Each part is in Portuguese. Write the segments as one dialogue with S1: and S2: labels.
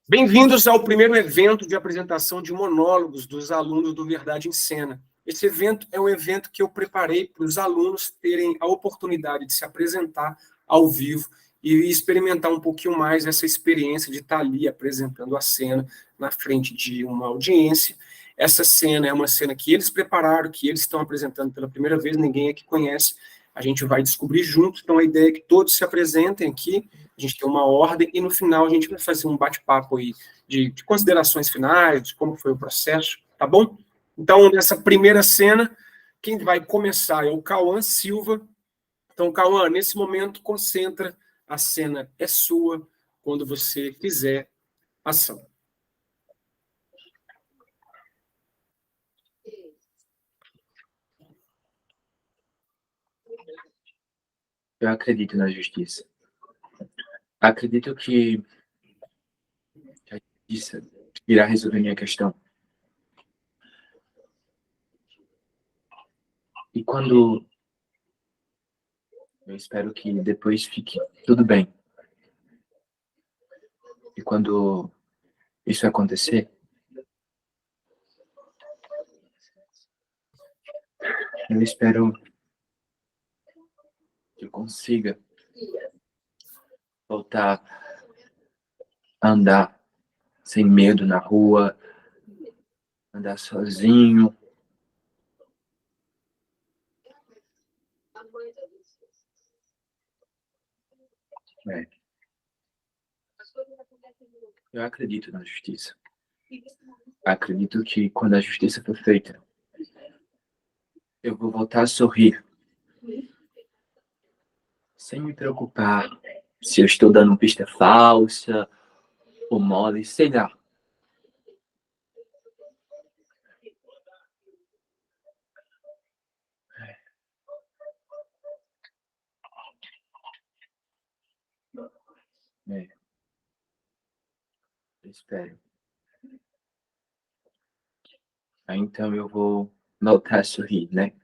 S1: Bem-vindos ao primeiro evento de apresentação de monólogos dos alunos do Verdade em Cena. Esse evento é um evento que eu preparei para os alunos terem a oportunidade de se apresentar ao vivo e experimentar um pouquinho mais essa experiência de estar ali apresentando a cena na frente de uma audiência. Essa cena é uma cena que eles prepararam, que eles estão apresentando pela primeira vez, ninguém aqui conhece, a gente vai descobrir junto, então a ideia é que todos se apresentem aqui, a gente tem uma ordem, e no final a gente vai fazer um bate-papo aí de considerações finais, de como foi o processo, tá bom? Então, nessa primeira cena, quem vai começar é o Cauã Silva. Então, Cauã, nesse momento, concentra, a cena é sua, quando você quiser, ação.
S2: Eu acredito na justiça. Acredito que a justiça irá resolver minha questão. E quando eu espero que depois fique tudo bem. E quando isso acontecer, eu espero que eu consiga voltar a andar sem medo na rua, andar sozinho. É. Eu acredito na justiça. Acredito que quando a justiça for feita, eu vou voltar a sorrir, sem me preocupar se eu estou dando pista falsa ou mole, sei lá. É. Eu espero. Aí então eu vou voltar a sorrir, né?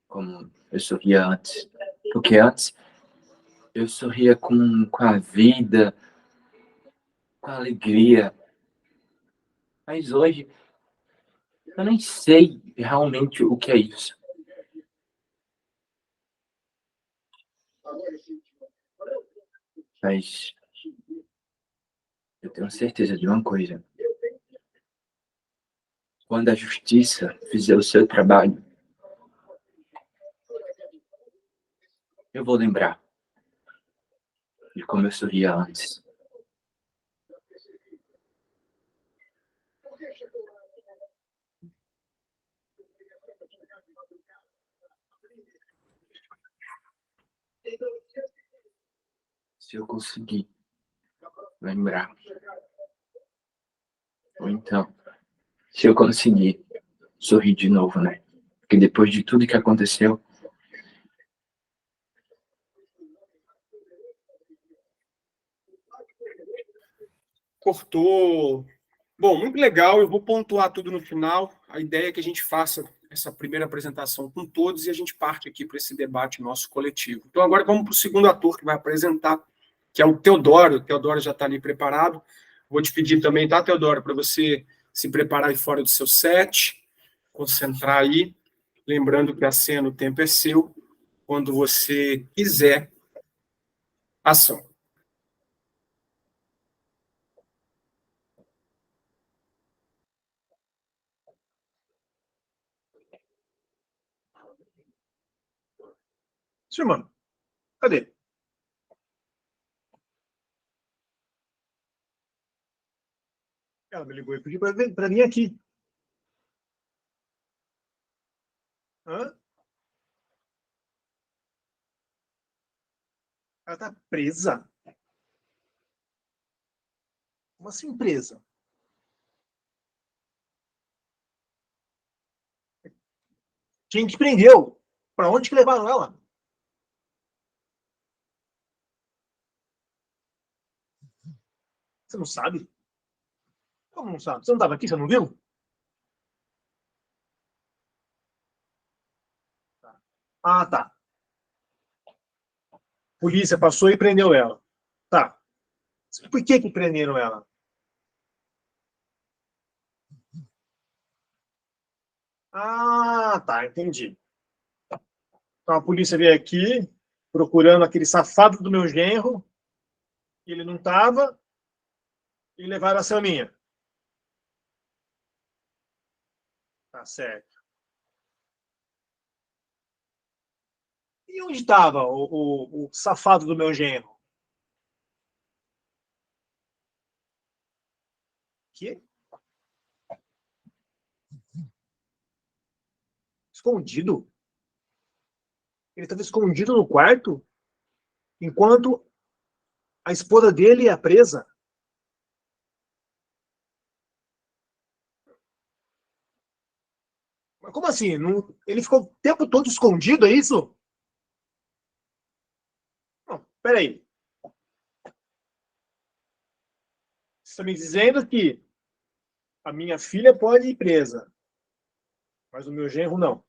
S2: Como eu sorria antes. Porque antes eu sorria com a vida, com a alegria. Mas hoje eu nem sei realmente o que é isso. Mas eu tenho certeza de uma coisa. Quando a justiça fizer o seu trabalho, eu vou lembrar de como eu sorria antes. Se eu conseguir lembrar. Ou então, se eu conseguir sorrir de novo, né? Porque depois de tudo que aconteceu,
S1: Cortou. Bom, muito legal, eu vou pontuar tudo no final. A ideia é que a gente faça essa primeira apresentação com todos e a gente parte aqui para esse debate nosso coletivo. Então, agora vamos para o segundo ator que vai apresentar, que é o Teodoro. O Teodoro já está ali preparado. Vou te pedir também, tá, Teodoro, para você se preparar aí fora do seu set, concentrar aí, lembrando que a cena, o tempo é seu, quando você quiser, ação.
S3: Sim, mano. Cadê? Ela me ligou e pediu para vir aqui. Hã? Ela tá presa? Como assim presa? Quem que prendeu? Para onde que levaram ela? Você não sabe? Como não sabe? Você não estava aqui, você não viu? Ah, tá. Polícia passou e prendeu ela. Tá. Por que que prenderam ela? Ah, tá, entendi. Então a polícia veio aqui procurando aquele safado do meu genro, ele não estava, e levaram a Selminha. Tá certo. E onde estava o safado do meu genro? Que? Escondido? Ele estava escondido no quarto enquanto a esposa dele é presa. Mas como assim? Ele ficou o tempo todo escondido, é isso? Não, peraí. Você está me dizendo que a minha filha pode ir presa, mas o meu genro não.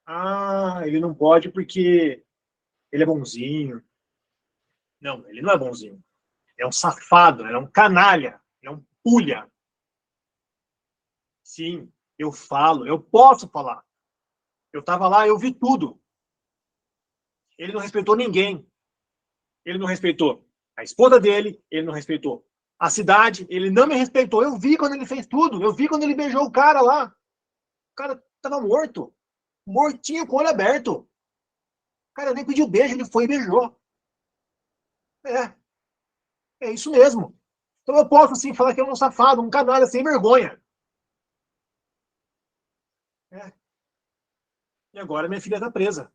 S3: Ah, ele não pode porque ele é bonzinho. Não, ele não é bonzinho. É um safado, ele é um canalha, ele é um pulha. Sim, eu falo, eu posso falar. Eu estava lá, eu vi tudo. Ele não respeitou ninguém. Ele não respeitou a esposa dele, ele não respeitou a cidade, ele não me respeitou. Eu vi quando ele fez tudo. Eu vi quando ele beijou o cara lá. O cara estava morto. Mortinho com o olho aberto. O cara nem pediu beijo, ele foi e beijou. É, é isso mesmo. Então eu posso sim falar que é um safado, um canalha sem vergonha. É. E agora minha filha está presa.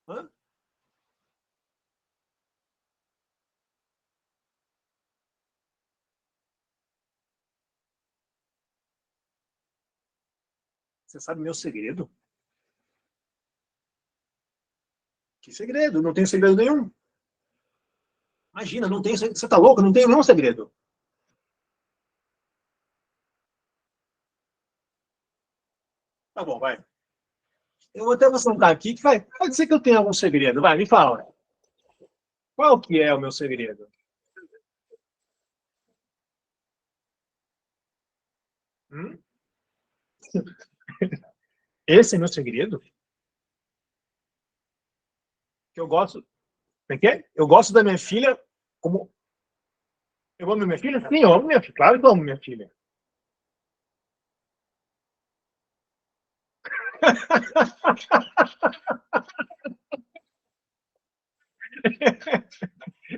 S3: Hã? Você sabe meu segredo? Que segredo? Não tenho segredo nenhum. Imagina, não tem. Você tá louco? Não tenho nenhum segredo. Tá bom, vai. Eu vou até sentar aqui que vai. Pode ser que eu tenha algum segredo. Vai, me fala. Qual que é o meu segredo? Hum? Esse é meu segredo? Que eu gosto. Como é que é? Eu gosto da minha filha como. Eu amo minha filha? Sim, eu amo minha filha. Claro que eu amo minha filha.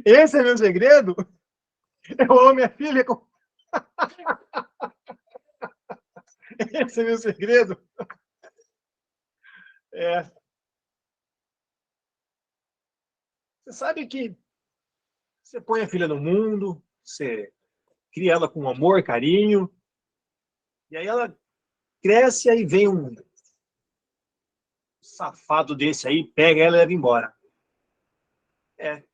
S3: Esse é meu segredo? Eu amo minha filha. Esse é meu segredo? É. Você sabe que você põe a filha no mundo, você cria ela com amor, carinho, e aí ela cresce e vem um safado desse aí, pega ela e leva embora. É.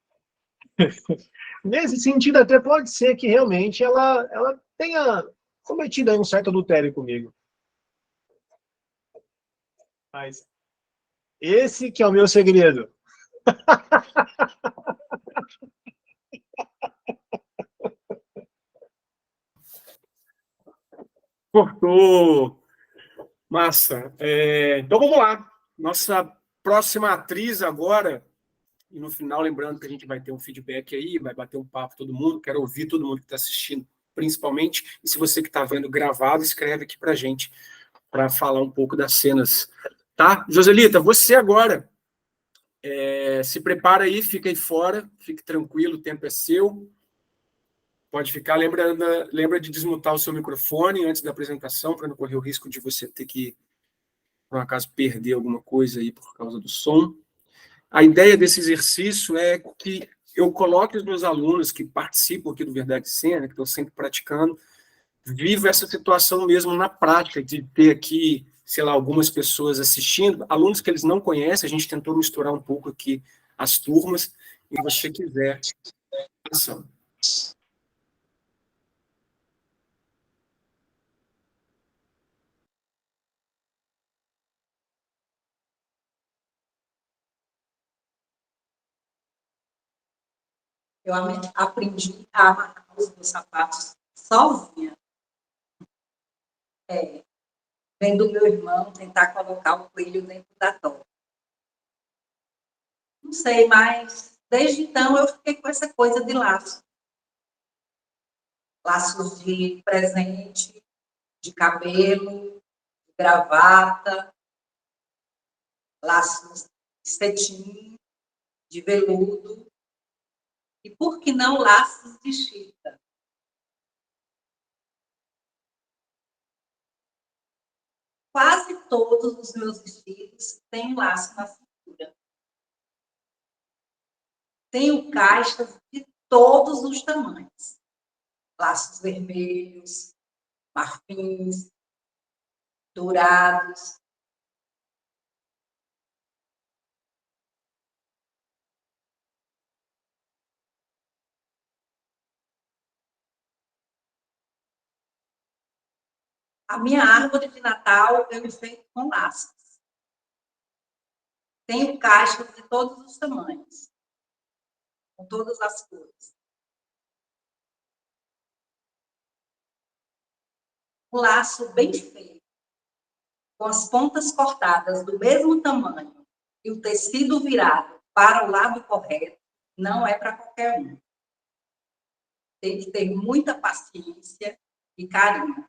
S3: Nesse sentido, até pode ser que realmente ela tenha cometido aí um certo adultério comigo. Mas esse que é o meu segredo.
S1: Cortou. Massa. Então vamos lá. Nossa próxima atriz agora, e no final, lembrando que a gente vai ter um feedback aí, vai bater um papo todo mundo, quero ouvir todo mundo que está assistindo, principalmente. E se você que está vendo gravado, escreve aqui para a gente, para falar um pouco das cenas. Tá? Joselita, você agora se prepara aí, fica aí fora, fique tranquilo, o tempo é seu. Pode ficar. Lembra de desmutar o seu microfone antes da apresentação, para não correr o risco de você ter que, por um acaso, perder alguma coisa aí por causa do som. A ideia desse exercício é que eu coloque os meus alunos que participam aqui do Verdade Cena, que estão sempre praticando, viva essa situação mesmo na prática, de ter aqui, sei lá, algumas pessoas assistindo, alunos que eles não conhecem, a gente tentou misturar um pouco aqui as turmas, e se você quiser, ação.
S4: Eu aprendi a amarrar os meus sapatos sozinha. Vendo meu irmão tentar colocar o coelho dentro da toca. Não sei, mas desde então eu fiquei com essa coisa de laço. Laços de presente, de cabelo, de gravata, laços de cetim, de veludo. E por que não laços de chita? Quase todos os meus vestidos têm laço na cintura. Tenho caixas de todos os tamanhos. Laços vermelhos, marfins, dourados. A minha árvore de Natal eu enfeito com laços. Tenho caixas de todos os tamanhos, com todas as cores. Um laço bem feito, com as pontas cortadas do mesmo tamanho e o tecido virado para o lado correto, não é para qualquer um. Tem que ter muita paciência e carinho.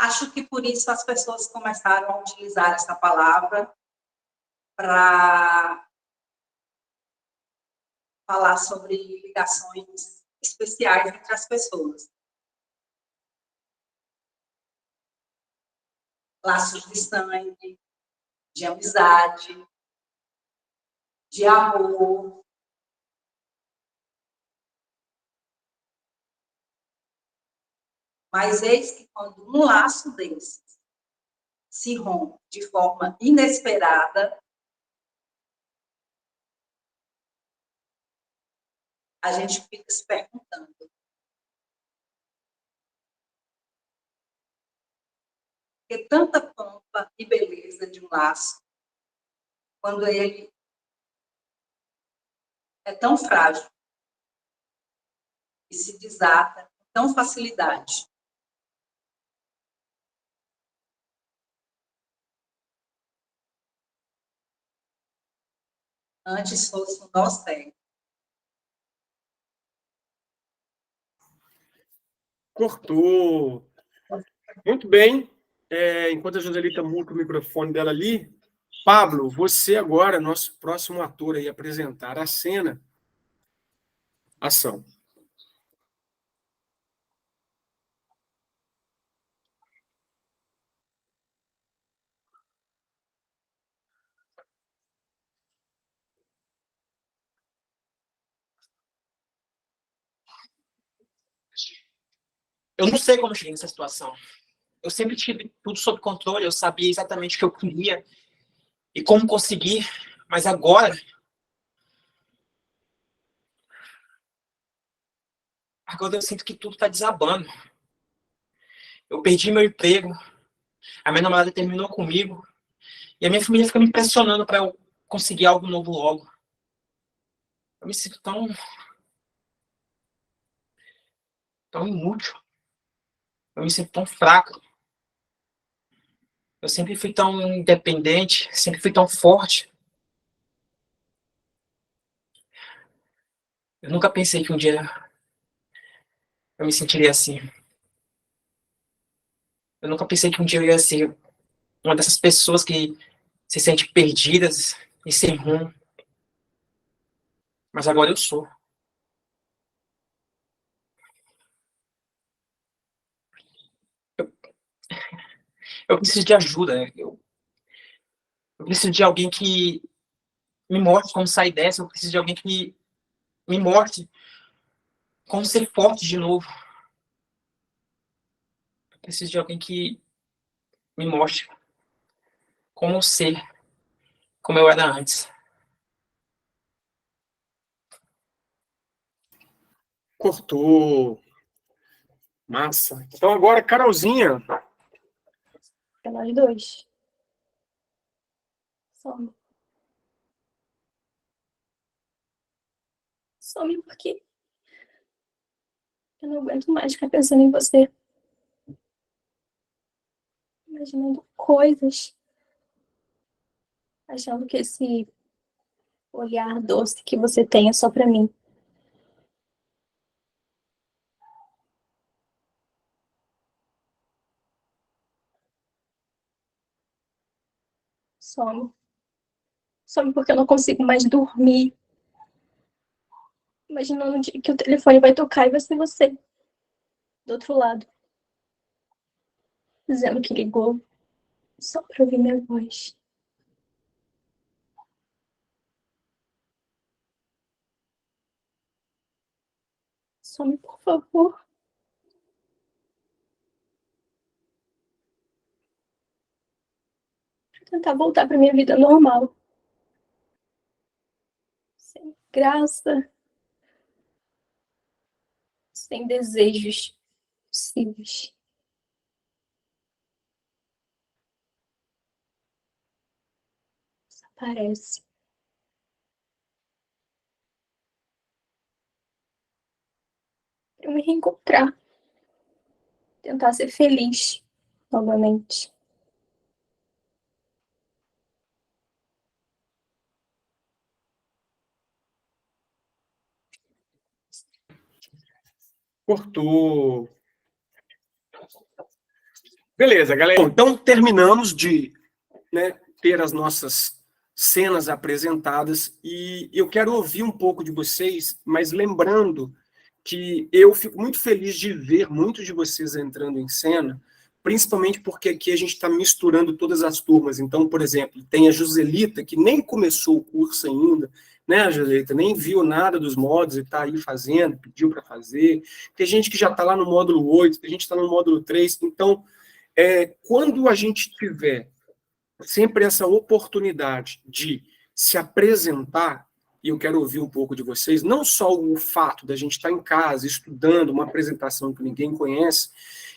S4: Acho que por isso as pessoas começaram a utilizar essa palavra para falar sobre ligações especiais entre as pessoas. Laços de sangue, de amizade, de amor. Mas eis que quando um laço desses se rompe de forma inesperada, a gente fica se perguntando: que tanta pompa e beleza de um laço, quando ele é tão frágil e se desata com tão facilidade? Antes fosse um nó cego.
S1: Cortou. Muito bem. Enquanto a Joselita muta o microfone dela ali, Pablo, você agora, nosso próximo ator aí, apresentar a cena. Ação.
S5: Eu não sei como eu cheguei nessa situação. Eu sempre tive tudo sob controle, eu sabia exatamente o que eu queria e como conseguir, mas agora eu sinto que tudo está desabando. Eu perdi meu emprego, a minha namorada terminou comigo e a minha família fica me pressionando para eu conseguir algo novo logo. Eu me sinto tão inútil. Eu me sinto tão fraco. Eu sempre fui tão independente, sempre fui tão forte. Eu nunca pensei que um dia eu me sentiria assim. Eu nunca pensei que um dia eu ia ser uma dessas pessoas que se sentem perdidas e sem rumo. Mas agora eu sou. Eu preciso de ajuda. Eu preciso de alguém que me mostre como sair dessa. Eu preciso de alguém que me mostre como ser forte de novo. Eu preciso de alguém que me mostre como ser, como eu era antes.
S1: Cortou. Massa. Então agora, Carolzinha.
S6: É nós dois. Some. Some porque eu não aguento mais ficar pensando em você. Imaginando coisas. Achando que esse olhar doce que você tem é só pra mim. Some. Some porque eu não consigo mais dormir. Imaginando o dia que o telefone vai tocar e vai ser você. Do outro lado. Dizendo que ligou só pra ouvir minha voz. Some, por favor. Pra tentar voltar pra minha vida normal. Sem graça. Sem desejos possíveis. Desaparece. Pra eu me reencontrar. Tentar ser feliz novamente.
S1: Cortou. Beleza, galera. Então, terminamos de, né, ter as nossas cenas apresentadas e eu quero ouvir um pouco de vocês, mas lembrando que eu fico muito feliz de ver muitos de vocês entrando em cena, principalmente porque aqui a gente está misturando todas as turmas. Então, por exemplo, tem a Joselita, que nem começou o curso ainda, né, Joselita? Nem viu nada dos módulos e está aí fazendo, pediu para fazer. Tem gente que já está lá no módulo 8, tem gente que está no módulo 3. Então, quando a gente tiver sempre essa oportunidade de se apresentar, e eu quero ouvir um pouco de vocês, não só o fato da gente estar em casa, estudando uma apresentação que ninguém conhece,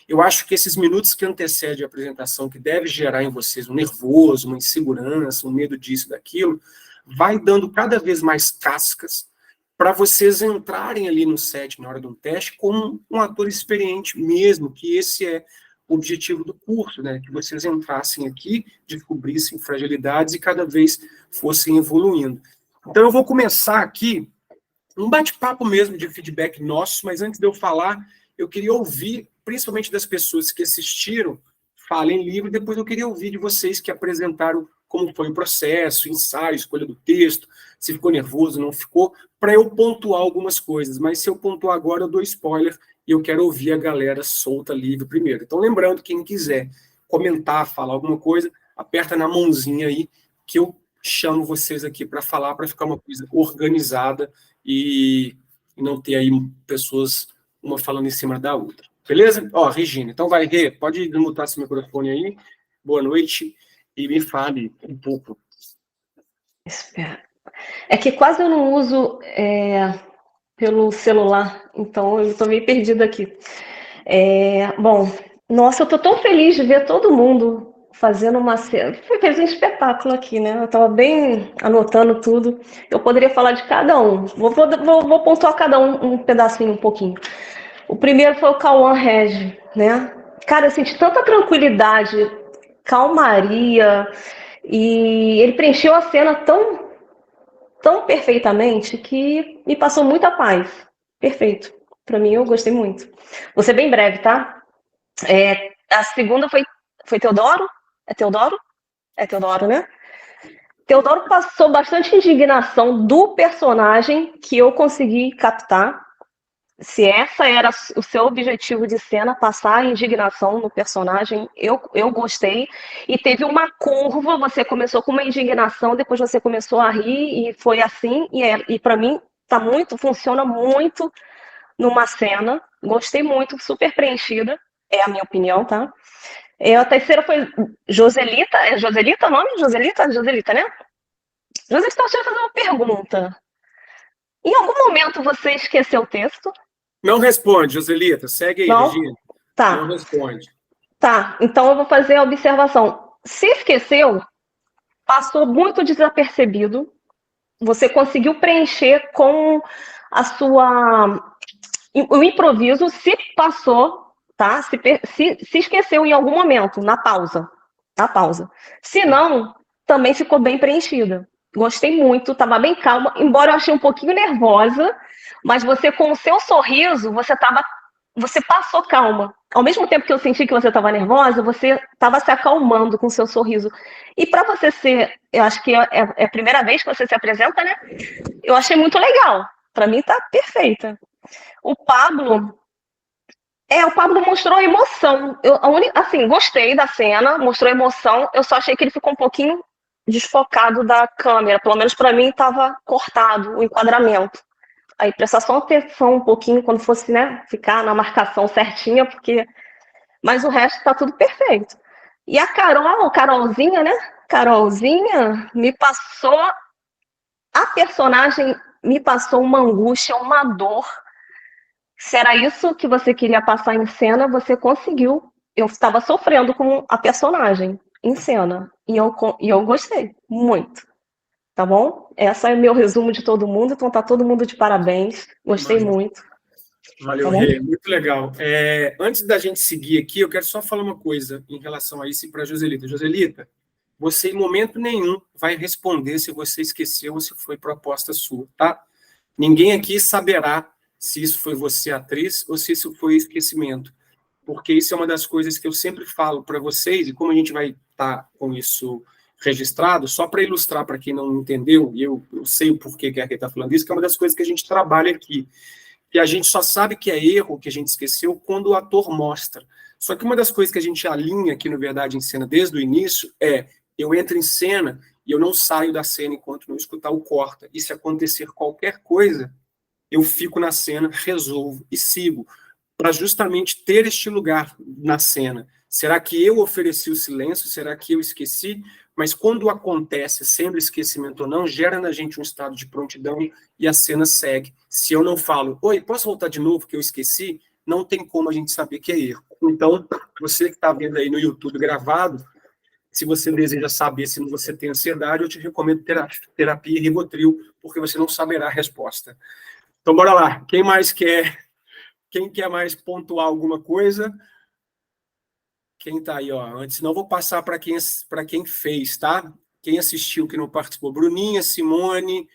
S1: eu acho que esses minutos que antecedem a apresentação, que deve gerar em vocês um nervoso, uma insegurança, um medo disso, daquilo, vai dando cada vez mais cascas para vocês entrarem ali no set, na hora de um teste, como um ator experiente mesmo, que esse é o objetivo do curso, né? Que vocês entrassem aqui, descobrissem fragilidades e cada vez fossem evoluindo. Então, eu vou começar aqui um bate-papo mesmo de feedback nosso, mas antes de eu falar, eu queria ouvir, principalmente das pessoas que assistiram, falem livre, depois eu queria ouvir de vocês que apresentaram como foi o processo, ensaio, escolha do texto, se ficou nervoso, não ficou, para eu pontuar algumas coisas, mas se eu pontuar agora, eu dou spoiler, e eu quero ouvir a galera solta, livre primeiro. Então, lembrando, quem quiser comentar, falar alguma coisa, aperta na mãozinha aí, que eu chamo vocês aqui para falar, para ficar uma coisa organizada e não ter aí pessoas uma falando em cima da outra. Beleza? Ó, Regina, então vai, Rê, pode desmutar esse microfone aí. Boa noite e me fale um pouco.
S7: Espera. É que quase eu não uso pelo celular, então eu estou meio perdida aqui. Bom, nossa, eu estou tão feliz de ver todo mundo fazendo uma cena. Fez um espetáculo aqui, né? Eu estava bem anotando tudo. Eu poderia falar de cada um. Vou pontuar cada um pedacinho, um pouquinho. O primeiro foi o Cauã Regi, né? Cara, eu senti tanta tranquilidade, calmaria, e ele preencheu a cena tão perfeitamente que me passou muita paz. Perfeito. Para mim, eu gostei muito. Vou ser bem breve, tá? A segunda foi Teodoro? É Teodoro? É Teodoro, né? Teodoro passou bastante indignação do personagem que eu consegui captar. Se essa era o seu objetivo de cena, passar a indignação no personagem, eu gostei. E teve uma curva, você começou com uma indignação, depois você começou a rir, e foi assim. E para mim, funciona muito numa cena. Gostei muito, super preenchida, é a minha opinião, tá? A terceira foi Joselita. É Joselita o nome? Joselita, né? Joselita, deixa eu fazer uma pergunta. Em algum momento você esqueceu o texto?
S1: Não responde, Joselita. Segue aí,
S7: Não?
S1: Regina.
S7: Tá.
S1: Não responde.
S7: Tá, então eu vou fazer a observação. Se esqueceu, passou muito desapercebido. Você conseguiu preencher com o improviso, se passou, tá? Se esqueceu em algum momento, na pausa. Se não, também ficou bem preenchida. Gostei muito, estava bem calma, embora eu achei um pouquinho nervosa, mas você, com o seu sorriso, você passou calma. Ao mesmo tempo que eu senti que você estava nervosa, você estava se acalmando com o seu sorriso. E para você ser, eu acho que é a primeira vez que você se apresenta, né? Eu achei muito legal. Para mim tá perfeita. O Pablo mostrou emoção. Assim, gostei da cena, mostrou emoção. Eu só achei que ele ficou um pouquinho desfocado da câmera. Pelo menos para mim estava cortado o enquadramento. Aí prestar só atenção um pouquinho quando fosse, né, ficar na marcação certinha, mas o resto tá tudo perfeito. E a Carolzinha, né? Carolzinha a personagem me passou uma angústia, uma dor. Se era isso que você queria passar em cena, você conseguiu. Eu estava sofrendo com a personagem em cena. E eu gostei muito. Tá bom? Esse é o meu resumo de todo mundo. Então tá todo mundo de parabéns. Gostei muito.
S1: Valeu,
S7: Tá
S1: Rê. Muito legal. Antes da gente seguir aqui, eu quero só falar uma coisa em relação a isso para a Joselita. Joselita, você em momento nenhum vai responder se você esqueceu ou se foi proposta sua, tá? Ninguém aqui saberá se isso foi você, atriz, ou se isso foi esquecimento. Porque isso é uma das coisas que eu sempre falo para vocês, e como a gente vai estar com isso registrado, só para ilustrar para quem não entendeu, e eu sei o porquê que a Rê está falando isso, que é uma das coisas que a gente trabalha aqui. E a gente só sabe que é erro, que a gente esqueceu, quando o ator mostra. Só que uma das coisas que a gente alinha aqui no Verdade em Cena desde o início é: eu entro em cena e eu não saio da cena enquanto não escutar o corta. E se acontecer qualquer coisa, eu fico na cena, resolvo e sigo, para justamente ter este lugar na cena. Será que eu ofereci o silêncio? Será que eu esqueci? Mas quando acontece, sendo esquecimento ou não, gera na gente um estado de prontidão e a cena segue. Se eu não falo, oi, posso voltar de novo que eu esqueci? Não tem como a gente saber que é erro. Então, você que está vendo aí no YouTube gravado, se você deseja saber se você tem ansiedade, eu te recomendo terapia Rivotril, porque você não saberá a resposta. Então, bora lá. Quem quer mais pontuar alguma coisa? Quem tá aí, ó? Antes, não vou passar para quem fez, tá? Quem assistiu, que não participou. Bruninha, Simone.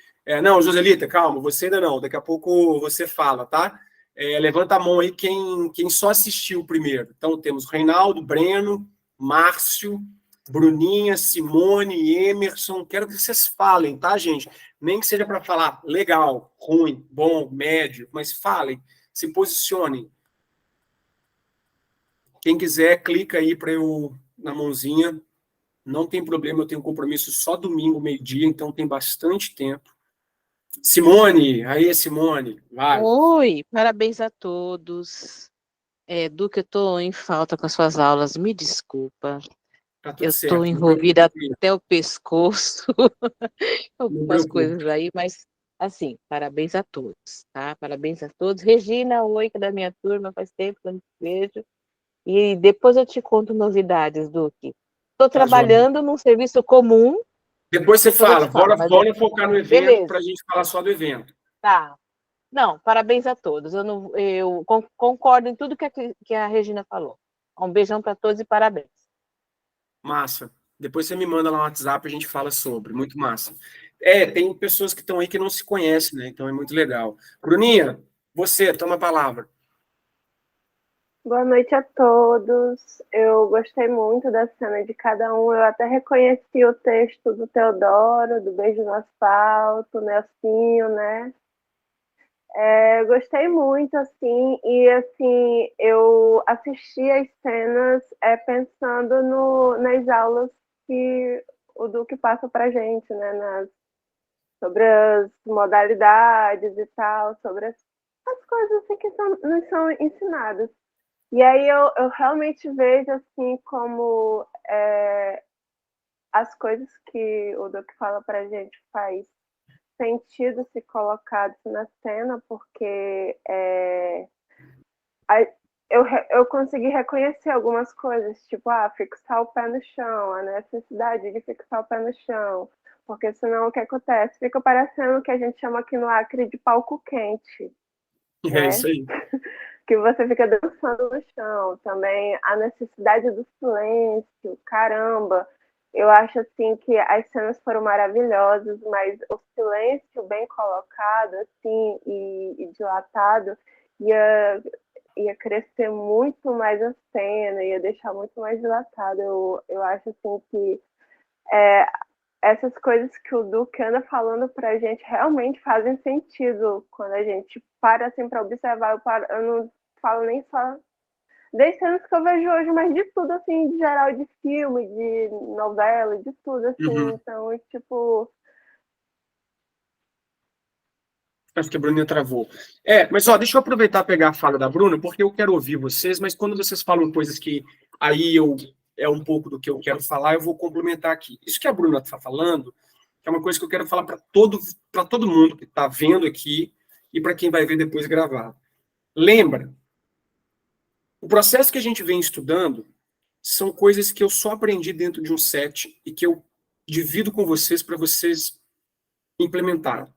S1: Não, Joselita, calma, você ainda não. Daqui a pouco você fala, tá? Levanta a mão aí quem só assistiu primeiro. Então, temos Reinaldo, Breno, Márcio, Bruninha, Simone, Emerson. Quero que vocês falem, tá, gente? Nem que seja para falar legal, ruim, bom, médio, mas falem, se posicionem. Quem quiser, clica aí para eu na mãozinha. Não tem problema, eu tenho compromisso só domingo, meio-dia, então tem bastante tempo. Simone, aí, Simone, vai.
S8: Oi, parabéns a todos. Duque, eu estou em falta com as suas aulas, me desculpa.
S1: Tá tudo
S8: Eu estou
S1: certo.
S8: envolvida até o pescoço,
S1: Não
S8: algumas
S1: preocupe.
S8: coisas aí, mas assim, parabéns a todos, tá? Parabéns a todos. Regina, oi, que é da minha turma, faz tempo que eu não te vejo. E depois eu te conto novidades, Duque. Estou
S1: Tá, João.
S8: trabalhando num serviço comum,
S1: Depois você
S8: depois eu
S1: fala,
S8: te falo,
S1: bora focar no evento
S8: beleza,
S1: para a gente falar só do evento.
S8: tá. Não, parabéns a todos. Eu concordo em tudo que a Regina falou. Um beijão para todos e parabéns.
S1: Massa. Depois você me manda lá no WhatsApp, a gente fala sobre. Muito massa. Tem pessoas que estão aí que não se conhecem, né? Então é muito legal. Bruninha, você, toma a palavra.
S9: Boa noite a todos. Eu gostei muito da cena de cada um. Eu até reconheci o texto do Teodoro, do Beijo no Asfalto, Nelsinho, né? Eu gostei muito, assim, e assim, eu assisti as cenas pensando nas aulas que o Duque passa pra gente, né? Sobre as modalidades e tal, sobre as coisas assim, que nos são ensinadas. E aí eu realmente vejo assim como as coisas que o Duque fala pra gente faz sentido se colocados na cena, porque eu consegui reconhecer algumas coisas, tipo, fixar o pé no chão, a necessidade de fixar o pé no chão, porque senão o que acontece? Fica parecendo o que a gente chama aqui no Acre de palco quente,
S1: É
S9: né?
S1: isso aí.
S9: Que você fica dançando no chão. Também a necessidade do silêncio, caramba. Eu acho assim que as cenas foram maravilhosas, mas o silêncio bem colocado assim e dilatado ia crescer muito mais a cena, ia deixar muito mais dilatado. Eu acho assim que essas coisas que o Duque anda falando pra gente realmente fazem sentido quando a gente para assim para observar. Eu não falo nem só das cenas que eu vejo hoje, mas de tudo, assim, de geral, de filme, de novela, de tudo, assim.
S1: Uhum.
S9: Então, tipo,
S1: Acho que a Bruna travou. Mas deixa eu aproveitar e pegar a fala da Bruna, porque eu quero ouvir vocês, mas quando vocês falam coisas que aí é um pouco do que eu quero falar, eu vou complementar aqui. Isso que a Bruna está falando é uma coisa que eu quero falar para todo mundo que está vendo aqui e para quem vai ver depois gravado. Lembra, o processo que a gente vem estudando são coisas que eu só aprendi dentro de um set e que eu divido com vocês para vocês implementarem.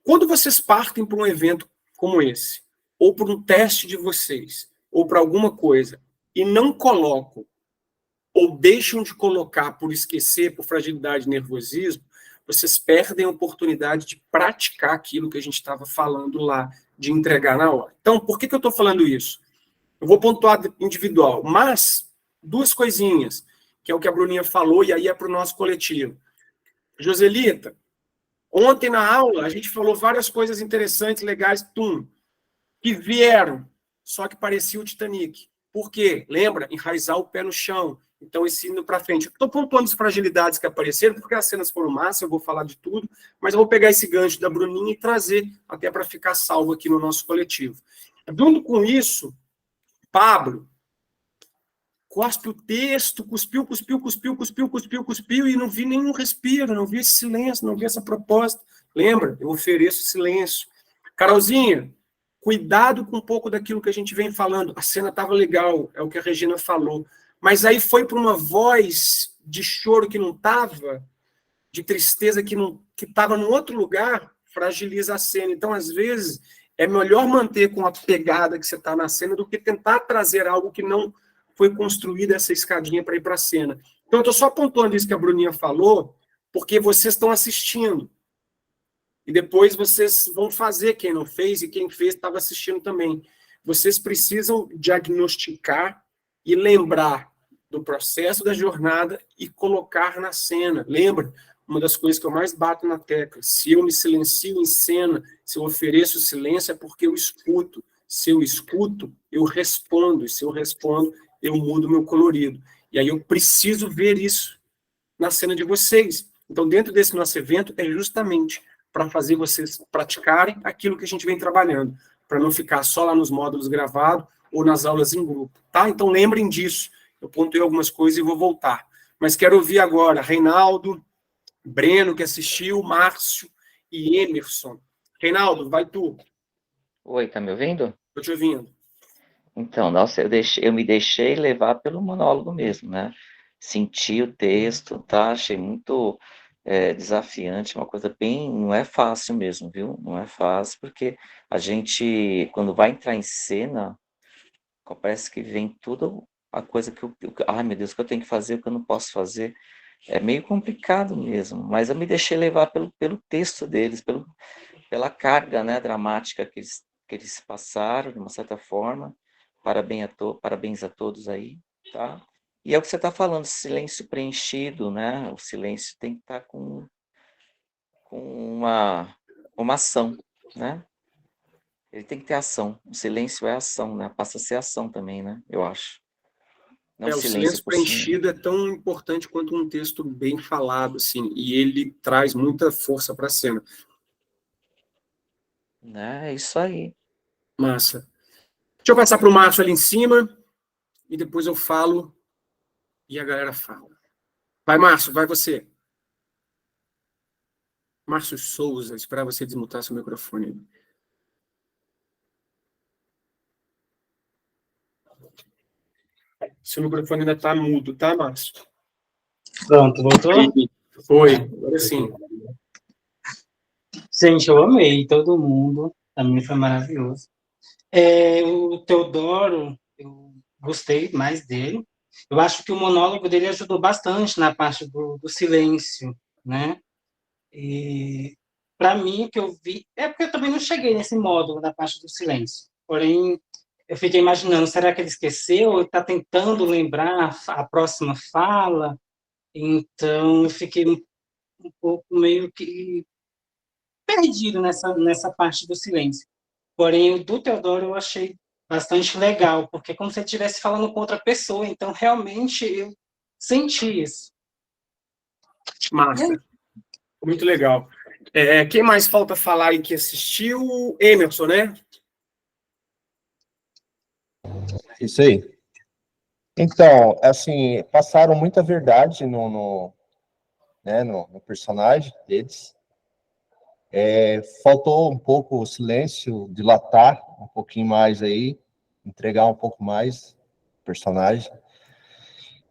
S1: Quando vocês partem para um evento como esse, ou para um teste de vocês, ou para alguma coisa, e não colocam, ou deixam de colocar por esquecer, por fragilidade e nervosismo, vocês perdem a oportunidade de praticar aquilo que a gente estava falando lá, de entregar na hora. Então, por que eu estou falando isso? Eu vou pontuar individual, mas duas coisinhas, que é o que a Bruninha falou, e aí é para o nosso coletivo. Joselita, ontem na aula a gente falou várias coisas interessantes, legais, que vieram, só que parecia o Titanic. Por quê? Lembra? Enraizar o pé no chão. Então, esse indo para frente. Estou pontuando as fragilidades que apareceram, porque as cenas foram massa, eu vou falar de tudo, mas eu vou pegar esse gancho da Bruninha e trazer até para ficar salvo aqui no nosso coletivo. Junto com isso, Pablo cospe o texto, cuspiu, e não vi nenhum respiro, não vi esse silêncio, não vi essa proposta. Lembra? Eu ofereço silêncio. Carolzinha, cuidado com um pouco daquilo que a gente vem falando. A cena estava legal, é o que a Regina falou. Mas aí foi para uma voz de choro que não estava, de tristeza que estava num outro lugar, fragiliza a cena. Então, às vezes, é melhor manter com a pegada que você está na cena do que tentar trazer algo que não foi construída essa escadinha para ir para a cena. Então, eu estou só apontando isso que a Bruninha falou, porque vocês estão assistindo. E depois vocês vão fazer, quem não fez e quem fez estava assistindo também. Vocês precisam diagnosticar e lembrar do processo da jornada e colocar na cena. Lembra? Uma das coisas que eu mais bato na tecla. Se eu me silencio em cena, se eu ofereço silêncio, é porque eu escuto. Se eu escuto, eu respondo. E se eu respondo, eu mudo meu colorido. E aí eu preciso ver isso na cena de vocês. Então, dentro desse nosso evento, é justamente para fazer vocês praticarem aquilo que a gente vem trabalhando, para não ficar só lá nos módulos gravados ou nas aulas em grupo, tá? Então, lembrem disso. Eu pontuei algumas coisas e vou voltar. Mas quero ouvir agora Reinaldo, Breno, que assistiu, Márcio e Emerson. Reinaldo, vai tu.
S10: Oi, tá me ouvindo?
S1: Estou te ouvindo.
S10: Então, nossa, eu me deixei levar pelo monólogo mesmo, né? Senti o texto, tá? Achei muito desafiante, uma coisa bem. Não é fácil mesmo, viu? Não é fácil, porque a gente, quando vai entrar em cena, parece que vem tudo a coisa ai, meu Deus, o que eu tenho que fazer, o que eu não posso fazer. É meio complicado mesmo, mas eu me deixei levar pelo texto deles, pela carga, né, dramática que eles passaram, de uma certa forma. Parabéns a todos aí, tá? E é o que você está falando, silêncio preenchido, né? O silêncio tem que estar com uma ação, né? Ele tem que ter ação. O silêncio é ação, né? Passa a ser ação também, né? Eu acho. Não
S1: O
S10: silêncio
S1: silêncio
S10: por cima.
S1: preenchido é tão importante quanto um texto bem falado, assim, e ele traz muita força para a cena.
S10: É isso aí.
S1: Massa. Deixa eu passar para o Márcio ali em cima, e depois eu falo, e a galera fala. Vai, Márcio, vai você. Márcio Souza, esperar você desmutar seu microfone. Seu microfone ainda está mudo, tá, Márcio?
S11: Pronto, voltou?
S1: Foi, agora sim.
S11: Gente, eu amei todo mundo. Também foi maravilhoso. O Teodoro, eu gostei mais dele. Eu acho que o monólogo dele ajudou bastante na parte do silêncio, né? E para mim, o que eu vi... É porque eu também não cheguei nesse módulo da parte do silêncio. Porém, eu fiquei imaginando, será que ele esqueceu? Ou está tentando lembrar a próxima fala? Então, eu fiquei um pouco meio que perdido nessa parte do silêncio. Porém, o do Teodoro eu achei bastante legal, porque é como se ele estivesse falando com outra pessoa, então realmente eu senti isso.
S1: Massa. Muito legal. Quem mais falta falar aí que assistiu? Emerson, né?
S12: Isso aí. Então, assim, passaram muita verdade no personagem deles. Faltou um pouco o silêncio, dilatar um pouquinho mais aí, entregar um pouco mais o personagem.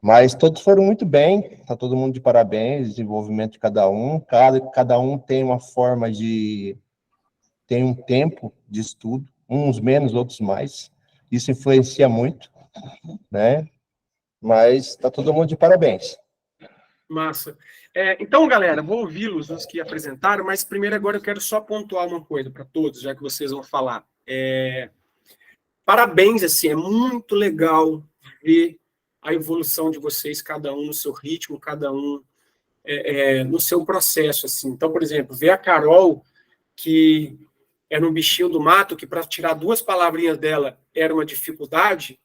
S12: Mas todos foram muito bem, tá todo mundo de parabéns, desenvolvimento de cada um. Cada um tem uma forma tem um tempo de estudo, uns menos, outros mais. Isso influencia muito, né? Mas tá todo mundo de parabéns.
S1: Massa. Então, galera, vou ouvi-los, os que apresentaram, mas primeiro agora eu quero só pontuar uma coisa para todos, já que vocês vão falar. Parabéns, assim, é muito legal ver a evolução de vocês, cada um no seu ritmo, cada um no seu processo, assim. Então, por exemplo, ver a Carol, que era um bichinho do mato, que para tirar 2 palavrinhas dela era uma dificuldade,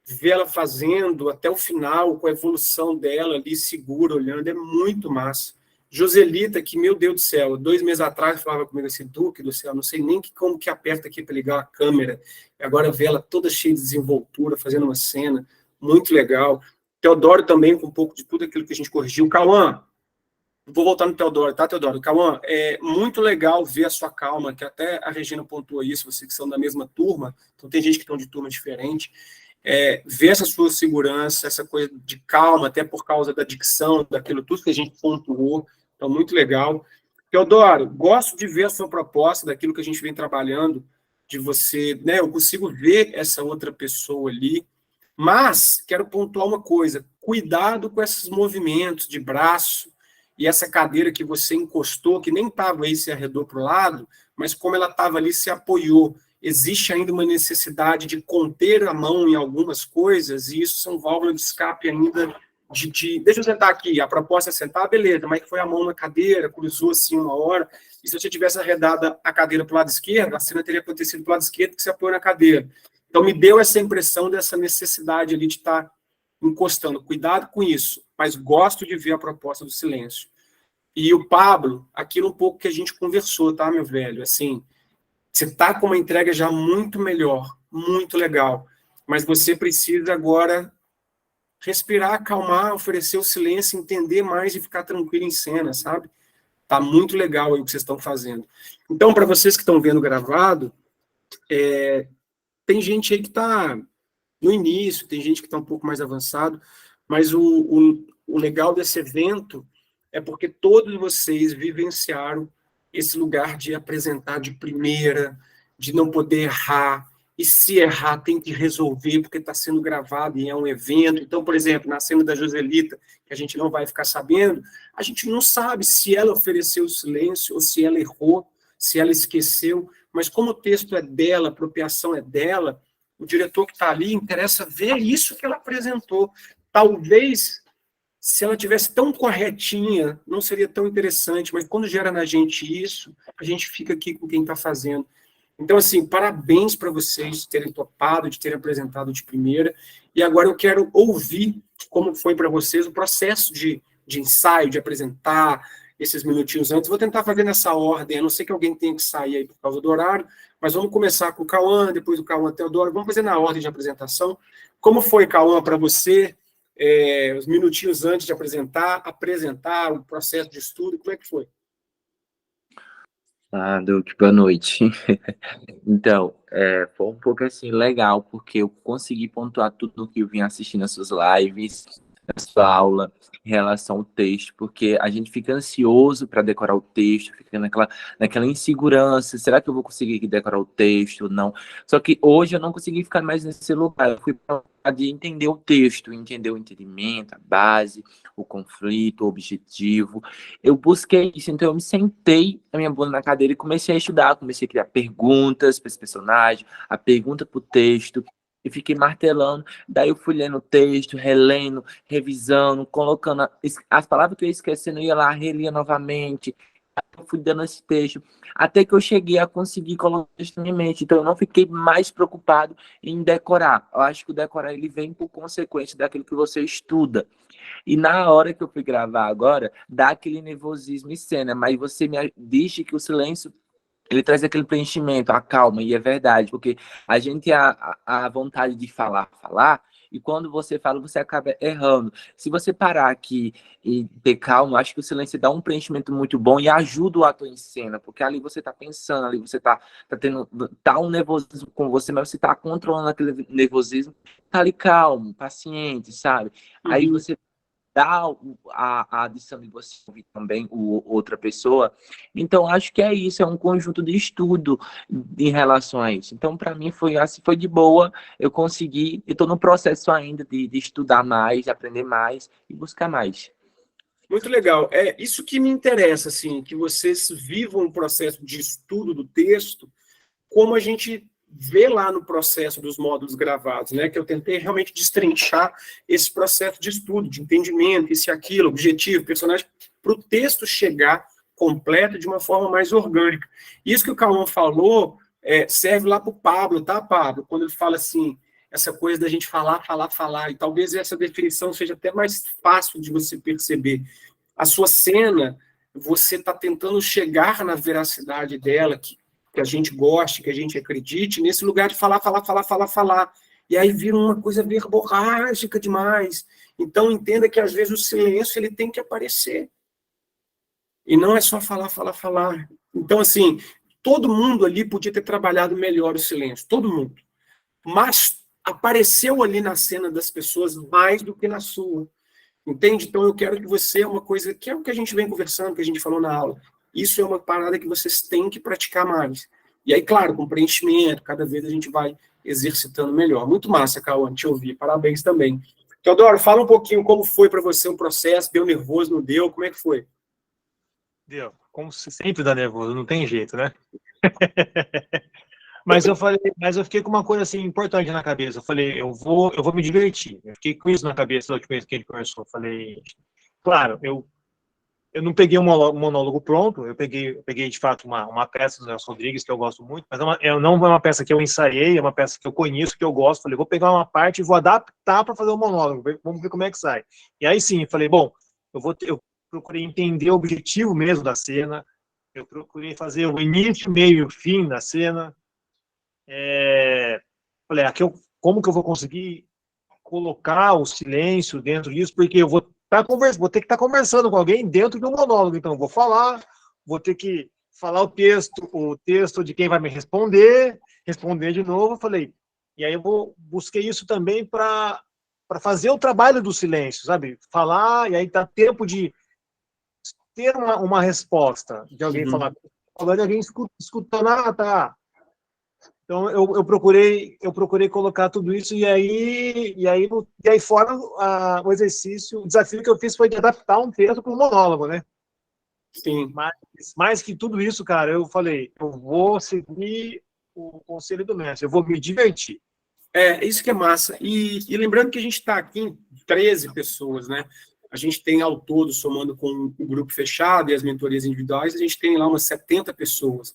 S1: ver ela fazendo até o final, com a evolução dela ali, segura, olhando, é muito massa. Joselita, que, meu Deus do céu, 2 meses atrás falava comigo assim, Duque do céu, não sei nem como que aperta aqui para ligar a câmera, e agora ver ela toda cheia de desenvoltura, fazendo uma cena, muito legal. Teodoro também, com um pouco de tudo aquilo que a gente corrigiu. Cauã, vou voltar no Teodoro, tá, Teodoro? Cauã, é muito legal ver a sua calma, que até a Regina pontuou isso, vocês que são da mesma turma, então tem gente que estão de turma diferente, ver essa sua segurança, essa coisa de calma, até por causa da dicção, daquilo tudo que a gente pontuou, então muito legal. Teodoro, gosto de ver a sua proposta, daquilo que a gente vem trabalhando, de você, né, eu consigo ver essa outra pessoa ali, mas quero pontuar uma coisa, cuidado com esses movimentos de braço, e essa cadeira que você encostou, que nem estava aí, se arredou para o lado, mas como ela estava ali, se apoiou. Existe ainda uma necessidade de conter a mão em algumas coisas, e isso são válvulas de escape ainda deixa eu sentar aqui, a proposta é sentar, beleza, mas que foi a mão na cadeira, cruzou assim uma hora, e se você tivesse arredado a cadeira para o lado esquerdo, a cena teria acontecido para o lado esquerdo, que você apoiou na cadeira. Então, me deu essa impressão dessa necessidade ali de estar encostando. Cuidado com isso, mas gosto de ver a proposta do silêncio. E o Pablo, aquilo um pouco que a gente conversou, tá, meu velho? Assim, você está com uma entrega já muito melhor, muito legal, mas você precisa agora respirar, acalmar, oferecer o silêncio, entender mais e ficar tranquilo em cena, sabe? Tá muito legal aí o que vocês estão fazendo. Então, para vocês que estão vendo gravado, tem gente aí que está no início, tem gente que está um pouco mais avançado, mas o legal desse evento é porque todos vocês vivenciaram esse lugar de apresentar de primeira, de não poder errar, e se errar tem que resolver, porque está sendo gravado e é um evento. Então, por exemplo, na cena da Joselita, que a gente não vai ficar sabendo, a gente não sabe se ela ofereceu silêncio ou se ela errou, se ela esqueceu, mas como o texto é dela, a apropriação é dela, o diretor que está ali interessa ver isso que ela apresentou. Talvez, se ela tivesse tão corretinha, não seria tão interessante, mas quando gera na gente isso, a gente fica aqui com quem está fazendo. Então, assim, parabéns para vocês de terem topado, de terem apresentado de primeira, e agora eu quero ouvir como foi para vocês o processo de ensaio, de apresentar esses minutinhos antes. Vou tentar fazer nessa ordem, a não ser que alguém tenha que sair aí por causa do horário, mas vamos começar com o Cauã, depois do Cauã Teodoro, vamos fazer na ordem de apresentação. Como foi, Cauã, para você, os minutinhos antes de apresentar, o processo de estudo, como é que foi?
S2: Ah, Duque, boa noite. Então, foi um pouco assim legal, porque eu consegui pontuar tudo o que eu vim assistindo nas suas lives, na sua aula, em relação ao texto, porque a gente fica ansioso para decorar o texto, fica naquela insegurança, será que eu vou conseguir decorar o texto ou não? Só que hoje eu não consegui ficar mais nesse lugar, eu fui para de entender o texto, entender o entendimento, a base, o conflito, o objetivo. Eu busquei isso, então eu me sentei a minha bunda na cadeira e comecei a estudar, comecei a criar perguntas para esse personagem, a pergunta para o texto, e fiquei martelando. Daí eu fui lendo o texto, relendo, revisando, colocando as palavras que eu ia esquecendo, eu ia lá, relia novamente. Eu fui dando esse texto, até que eu cheguei a conseguir colocar isso na minha mente. Então eu não fiquei mais preocupado em decorar. Eu acho que o decorar ele vem por consequência daquilo que você estuda. E na hora que eu fui gravar agora, dá aquele nervosismo em cena, mas você me disse que o silêncio, ele traz aquele preenchimento, a calma, e é verdade, porque a gente tem a vontade de falar, e quando você fala, você acaba errando. Se você parar aqui e ter calma, acho que o silêncio dá um preenchimento muito bom e ajuda o ator em cena, porque ali você tá pensando, ali você tá tendo, tá um nervosismo com você, mas você tá controlando aquele nervosismo, tá ali calmo, paciente, sabe? Aí
S1: Uhum.
S2: você dá a adição de você ouvir também outra pessoa. Então, acho que é isso, é um conjunto de estudo em relação a isso. Então, para mim, foi assim, foi de boa, eu consegui, eu estou no processo ainda de estudar mais, aprender mais e buscar mais.
S1: Muito legal. É isso que me interessa, assim, que vocês vivam um processo de estudo do texto, como a gente vê lá no processo dos módulos gravados, né? Que eu tentei realmente destrinchar esse processo de estudo, de entendimento, isso e aquilo, objetivo, personagem, para o texto chegar completo de uma forma mais orgânica. Isso que o Cauã falou serve lá para o Pablo, tá, Pablo? Quando ele fala assim, essa coisa da gente falar, e talvez essa definição seja até mais fácil de você perceber. A sua cena, você está tentando chegar na veracidade dela, que a gente goste, que a gente acredite, nesse lugar de falar. E aí vira uma coisa verborrágica demais. Então, entenda que, às vezes, o silêncio ele tem que aparecer. E não é só falar. Então, assim, todo mundo ali podia ter trabalhado melhor o silêncio, todo mundo. Mas apareceu ali na cena das pessoas mais do que na sua. Entende? Então, eu quero que você, uma coisa que é o que a gente vem conversando, que a gente falou na aula, isso é uma parada que vocês têm que praticar mais. E aí, claro, com preenchimento, cada vez a gente vai exercitando melhor. Muito massa, Cauã, te ouvir. Parabéns também. Teodoro, fala um pouquinho como foi para você o processo, deu nervoso, não deu, como é que foi?
S3: Deu. Como sempre dá nervoso, não tem jeito, né? Mas eu fiquei com uma coisa assim importante na cabeça. Eu falei, eu vou me divertir. Eu fiquei com isso na cabeça da última vez que a gente conversou. Eu falei, claro, eu não peguei um monólogo pronto, eu peguei de fato uma peça do Nelson Rodrigues que eu gosto muito, mas não é uma peça que eu ensaiei, é uma peça que eu conheço, que eu gosto. Falei, vou pegar uma parte e vou adaptar para fazer um monólogo, vamos ver como é que sai. E aí sim, falei, bom, eu procurei entender o objetivo mesmo da cena, eu procurei fazer o início, meio e o fim da cena. Falei, como que eu vou conseguir colocar o silêncio dentro disso, porque eu vou ter que estar conversando com alguém dentro de um monólogo, então eu vou falar, vou ter que falar o texto de quem vai me responder de novo. Falei, e aí busquei isso também para fazer o trabalho do silêncio, sabe? Falar, e aí dá tempo de ter uma resposta de alguém falando, de alguém escutando, tá. Então eu procurei colocar tudo isso, e aí fora o exercício, o desafio que eu fiz foi de adaptar um texto para um monólogo, né?
S1: Sim.
S3: Mas mais que tudo isso, cara, eu falei, eu vou seguir o conselho do mestre, eu vou me divertir.
S1: Isso que é massa. E lembrando que a gente está aqui em 13 pessoas, né? A gente tem ao todo, somando com o grupo fechado e as mentorias individuais, a gente tem lá umas 70 pessoas.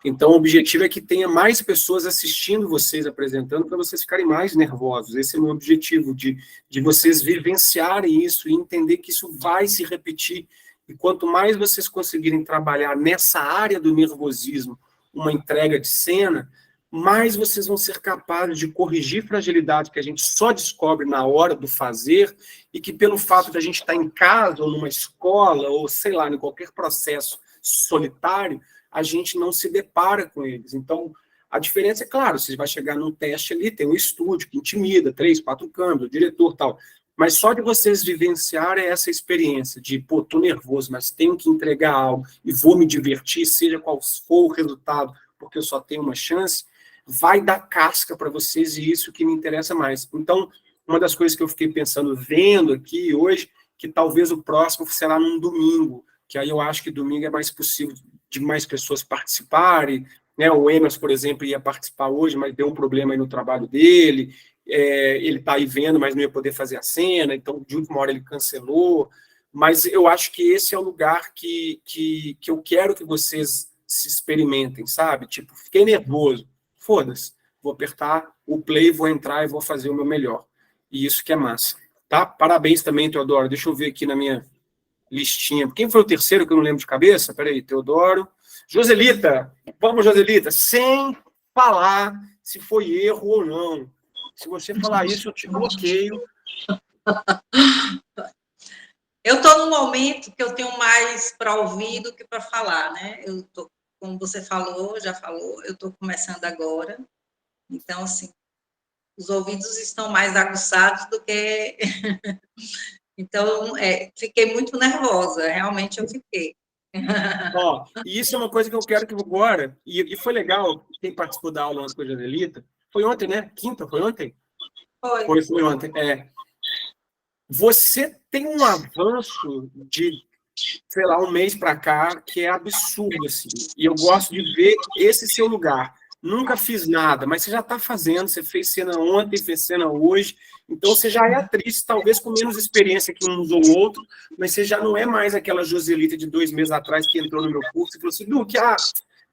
S1: Então, o objetivo é que tenha mais pessoas assistindo vocês apresentando, para vocês ficarem mais nervosos. Esse é o meu objetivo, de vocês vivenciarem isso e entender que isso vai se repetir. E quanto mais vocês conseguirem trabalhar nessa área do nervosismo, uma entrega de cena, mais vocês vão ser capazes de corrigir fragilidade que a gente só descobre na hora do fazer, e que pelo fato de a gente estar em casa, ou numa escola, ou sei lá, em qualquer processo solitário, a gente não se depara com eles. Então, a diferença é, claro, você vai chegar num teste ali, tem um estúdio que intimida, 3, 4 câmeras, o diretor e tal. Mas só de vocês vivenciarem essa experiência de, pô, tô nervoso, mas tenho que entregar algo e vou me divertir, seja qual for o resultado, porque eu só tenho uma chance, vai dar casca para vocês e isso que me interessa mais. Então, uma das coisas que eu fiquei pensando, vendo aqui hoje, que talvez o próximo será num domingo, que aí eu acho que domingo é mais possível de mais pessoas participarem, né? O Emerson, por exemplo, ia participar hoje, mas deu um problema aí no trabalho dele, ele está aí vendo, mas não ia poder fazer a cena, então de última hora ele cancelou, mas eu acho que esse é o lugar que eu quero que vocês se experimentem, sabe? Tipo, fiquei nervoso, foda-se, vou apertar o play, vou entrar e vou fazer o meu melhor. E isso que é massa, tá? Parabéns também, Teodoro, deixa eu ver aqui na minha listinha. Quem foi o terceiro que eu não lembro de cabeça? Peraí, Teodoro. Joselita, vamos, Joselita, sem falar se foi erro ou não. Se você falar isso, eu te bloqueio.
S4: Eu estou num momento que eu tenho mais para ouvir do que para falar, né? Eu tô, como você falou, já falou, eu estou começando agora. Então, assim, os ouvidos estão mais aguçados do que... Então, fiquei muito nervosa, realmente eu fiquei.
S1: Ó, e isso é uma coisa que eu quero que agora, e foi legal, quem participou da aula ontem com a Joselita, foi ontem, né? Quinta, foi ontem? Foi ontem, Você tem um avanço de, sei lá, um mês para cá, que é absurdo, assim, e eu gosto de ver esse seu lugar. Nunca fiz nada, mas você já está fazendo, você fez cena ontem, fez cena hoje, então você já é atriz, talvez com menos experiência que uns ou outro, mas você já não é mais aquela Joselita de 2 meses atrás que entrou no meu curso e falou assim, Duque,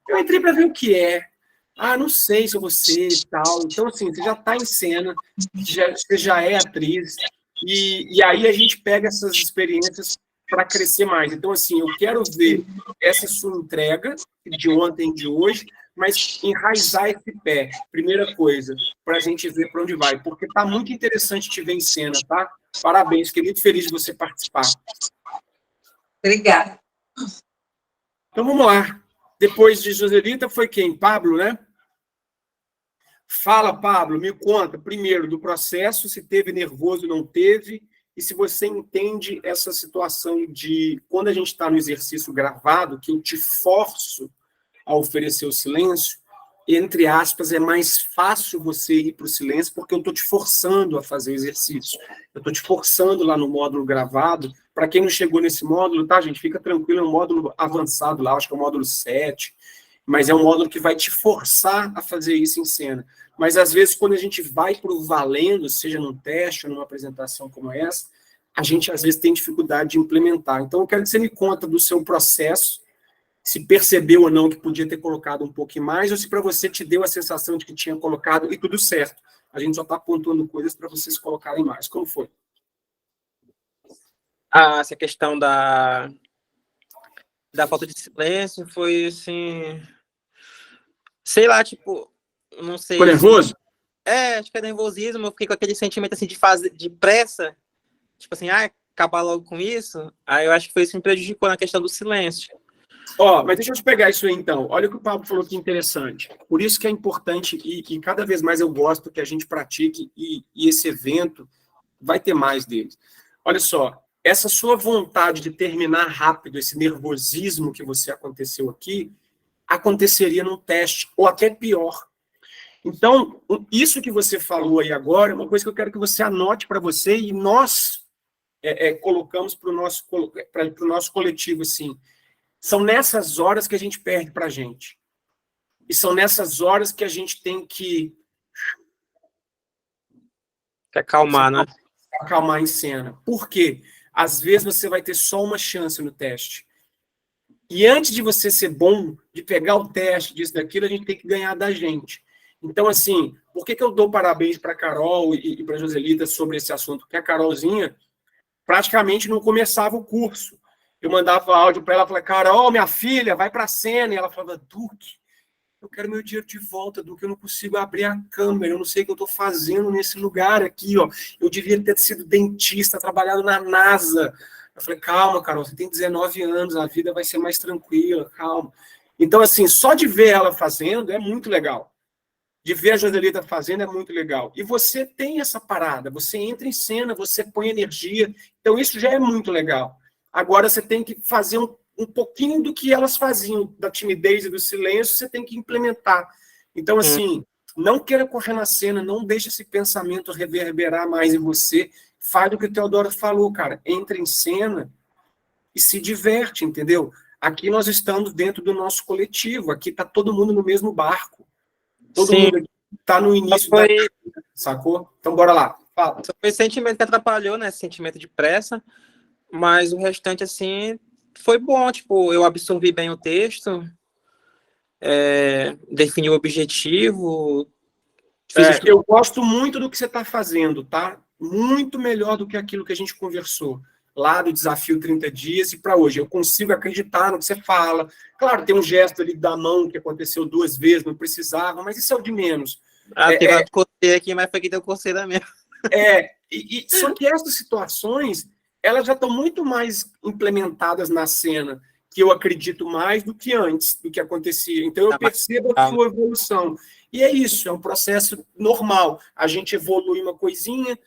S1: eu entrei para ver o que é, não sei se eu vou ser e tal. Então, assim, você já está em cena, você já é atriz, e aí a gente pega essas experiências para crescer mais. Então, assim, eu quero ver essa sua entrega de ontem e de hoje, mas enraizar esse pé, primeira coisa, para a gente ver para onde vai, porque está muito interessante te ver em cena, tá? Parabéns, fiquei muito feliz de você participar.
S4: Obrigada.
S1: Então, vamos lá. Depois de Joselita, foi quem? Pablo, né? Fala, Pablo, me conta, primeiro, do processo, se teve nervoso ou não teve, e se você entende essa situação de, quando a gente está no exercício gravado, que eu te forço a oferecer o silêncio, entre aspas, é mais fácil você ir para o silêncio, porque eu estou te forçando a fazer o exercício. Eu estou te forçando lá no módulo gravado. Para quem não chegou nesse módulo, tá, gente? Fica tranquilo, é um módulo avançado lá, acho que é o módulo 7, mas é um módulo que vai te forçar a fazer isso em cena. Mas, às vezes, quando a gente vai para o valendo, seja num teste ou numa apresentação como essa, a gente, às vezes, tem dificuldade de implementar. Então, eu quero que você me conta do seu processo, se percebeu ou não que podia ter colocado um pouquinho mais, ou se para você te deu a sensação de que tinha colocado e tudo certo. A gente só está pontuando coisas para vocês colocarem mais. Como foi?
S5: Essa questão da falta de silêncio foi, assim... Sei lá, tipo... Não sei...
S1: Ficou nervoso?
S5: Acho que é nervosismo. Eu fiquei com aquele sentimento, assim, de pressa. Tipo assim, acabar logo com isso. Aí eu acho que foi isso que me prejudicou na questão do silêncio.
S1: Mas deixa eu te pegar isso aí, então. Olha o que o Pablo falou que é interessante. Por isso que é importante, e cada vez mais eu gosto que a gente pratique, e esse evento vai ter mais deles. Olha só, essa sua vontade de terminar rápido, esse nervosismo que você aconteceu aqui, aconteceria num teste, ou até pior. Então, isso que você falou aí agora é uma coisa que eu quero que você anote para você, e nós colocamos para o nosso coletivo, assim. São nessas horas que a gente perde para a gente. E são nessas horas que a gente tem que...
S5: acalmar, né?
S1: Acalmar em cena. Por quê? Às vezes você vai ter só uma chance no teste. E antes de você ser bom, de pegar o teste, disso, daquilo, a gente tem que ganhar da gente. Então, assim, por que eu dou parabéns para a Carol e para a Joselita sobre esse assunto? Porque a Carolzinha praticamente não começava o curso. Eu mandava áudio para ela, falava, Carol, minha filha, vai para a cena. E ela falava, Duque, eu quero meu dinheiro de volta, Duque, eu não consigo abrir a câmera, eu não sei o que eu estou fazendo nesse lugar aqui, ó. Eu devia ter sido dentista, trabalhado na NASA. Eu falei, calma, Carol, você tem 19 anos, a vida vai ser mais tranquila, calma. Então, assim, só de ver ela fazendo é muito legal. De ver a Joselita fazendo é muito legal. E você tem essa parada, você entra em cena, você põe energia, então isso já é muito legal. Agora você tem que fazer um pouquinho do que elas faziam, da timidez e do silêncio, você tem que implementar. Então, assim, não queira correr na cena, não deixe esse pensamento reverberar mais em você, faz o que o Teodoro falou, cara, entra em cena e se diverte, entendeu? Aqui nós estamos dentro do nosso coletivo, aqui está todo mundo no mesmo barco. Todo mundo aqui está no início da... Sacou? Então, bora lá. Fala.
S5: Só foi sentimento que atrapalhou, né? Sentimento de pressa. Mas o restante, assim, foi bom. Tipo, eu absorvi bem o texto, defini o objetivo.
S1: Eu gosto muito do que você está fazendo, tá? Muito melhor do que aquilo que a gente conversou lá do desafio 30 dias e para hoje. Eu consigo acreditar no que você fala. Claro, tem um gesto ali da mão que aconteceu 2 vezes, não precisava, mas isso é o de menos.
S5: Teve uma coceira aqui, mas foi que deu coceira mesmo.
S1: Só que essas situações, elas já estão muito mais implementadas na cena, que eu acredito mais do que antes, do que acontecia. Então, eu percebo a sua evolução. E é isso, é um processo normal. A gente evolui uma coisinha,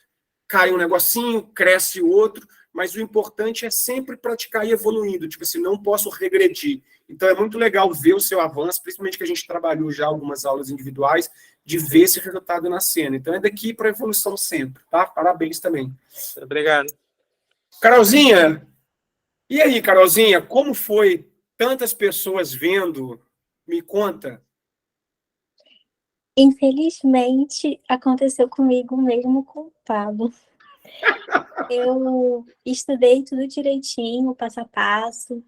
S1: cai um negocinho, cresce outro, mas o importante é sempre praticar e evoluindo. Tipo assim, não posso regredir. Então, é muito legal ver o seu avanço, principalmente que a gente trabalhou já algumas aulas individuais, de ver esse resultado na cena. Então, é daqui para a evolução sempre, tá? Parabéns também.
S5: Obrigado.
S1: Carolzinha, e aí, Carolzinha, como foi tantas pessoas vendo? Me conta.
S6: Infelizmente, aconteceu comigo mesmo com o Pablo. Eu estudei tudo direitinho, passo a passo.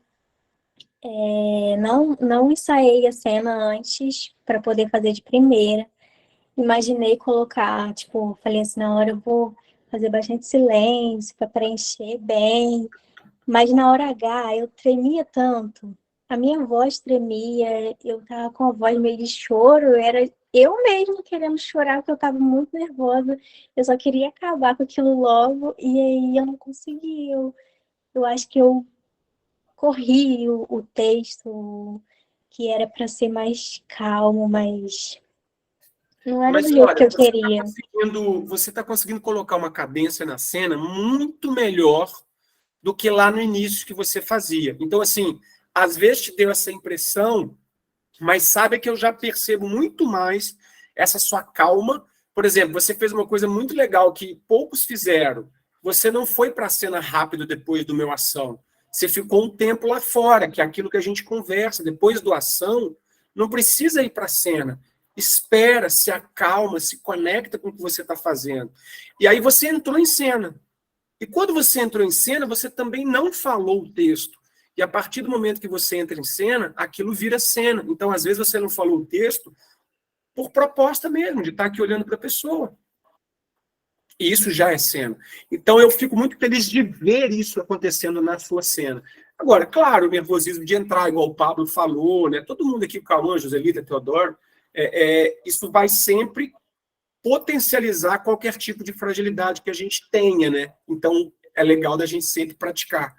S6: Não ensaiei a cena antes para poder fazer de primeira. Imaginei colocar, tipo, falei assim, na hora eu vou fazer bastante silêncio para preencher bem. Mas na hora H eu tremia tanto. A minha voz tremia, eu tava com a voz meio de choro, era eu mesmo querendo chorar, porque eu tava muito nervosa. Eu só queria acabar com aquilo logo, e aí eu não consegui. Eu acho que eu corri o texto, que era para ser mais calmo, mas não era do jeito que eu queria.
S1: Você está conseguindo colocar uma cadência na cena muito melhor do que lá no início que você fazia. Então, assim, às vezes te deu essa impressão, mas sabe que eu já percebo muito mais essa sua calma. Por exemplo, você fez uma coisa muito legal que poucos fizeram. Você não foi para a cena rápido depois do meu ação. Você ficou um tempo lá fora, que é aquilo que a gente conversa. Depois do ação, não precisa ir para a cena. Espera, se acalma, se conecta com o que você está fazendo. E aí você entrou em cena. E quando você entrou em cena, você também não falou o texto. E a partir do momento que você entra em cena, aquilo vira cena. Então, às vezes, você não falou o texto por proposta mesmo, de estar aqui olhando para a pessoa. E isso já é cena. Então, eu fico muito feliz de ver isso acontecendo na sua cena. Agora, claro, o nervosismo de entrar, igual o Pablo falou, né? Todo mundo aqui, o Cauã, Joselita, Teodoro, isso vai sempre potencializar qualquer tipo de fragilidade que a gente tenha, né? Então, é legal da gente sempre praticar.